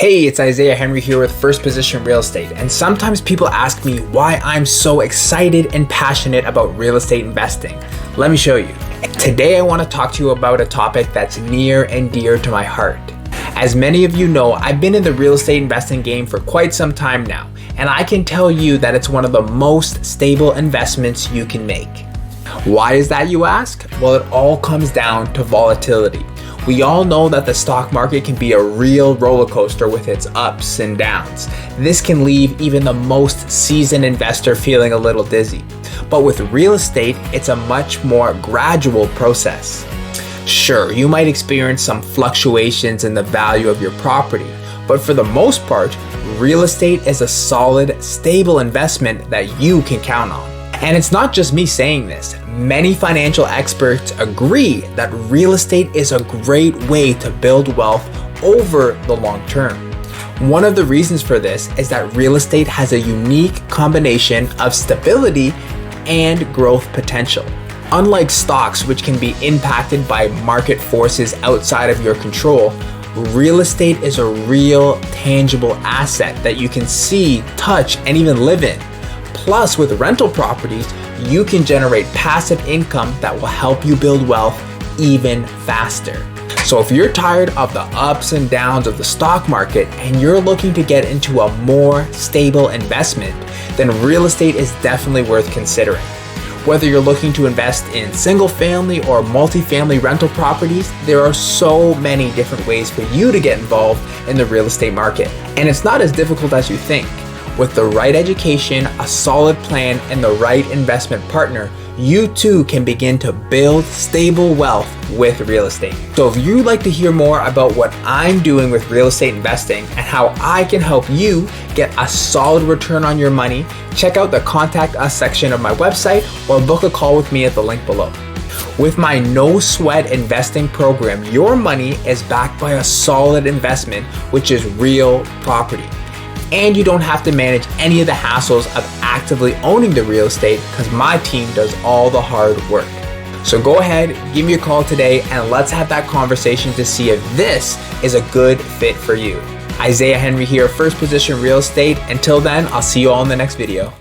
Hey, it's Isaiah Henry here with First Position Real Estate, and sometimes people ask me why I'm so excited and passionate about real estate investing. Let me show you. Today I want to talk to you about a topic that's near and dear to my heart. As many of you know, I've been in the real estate investing game for quite some time now, and I can tell you that it's one of the most stable investments you can make. Why is that, you ask? Well, it all comes down to volatility. We all know that the stock market can be a real roller coaster with its ups and downs. This can leave even the most seasoned investor feeling a little dizzy. But with real estate, it's a much more gradual process. Sure, you might experience some fluctuations in the value of your property, but for the most part, real estate is a solid, stable investment that you can count on. And it's not just me saying this. Many financial experts agree that real estate is a great way to build wealth over the long term. One of the reasons for this is that real estate has a unique combination of stability and growth potential. Unlike stocks, which can be impacted by market forces outside of your control, real estate is a real, tangible asset that you can see, touch, and even live in. Plus, with rental properties, you can generate passive income that will help you build wealth even faster. So if you're tired of the ups and downs of the stock market and you're looking to get into a more stable investment, then real estate is definitely worth considering. Whether you're looking to invest in single family or multifamily rental properties, there are so many different ways for you to get involved in the real estate market. And it's not as difficult as you think. With the right education, a solid plan, and the right investment partner, you too can begin to build stable wealth with real estate. So if you'd like to hear more about what I'm doing with real estate investing and how I can help you get a solid return on your money, check out the Contact Us section of my website or book a call with me at the link below. With my no sweat investing program, your money is backed by a solid investment, which is real property. And you don't have to manage any of the hassles of actively owning the real estate because my team does all the hard work. So go ahead, give me a call today, and let's have that conversation to see if this is a good fit for you. Isaiah Henry here, First Position Real Estate. Until then, I'll see you all in the next video.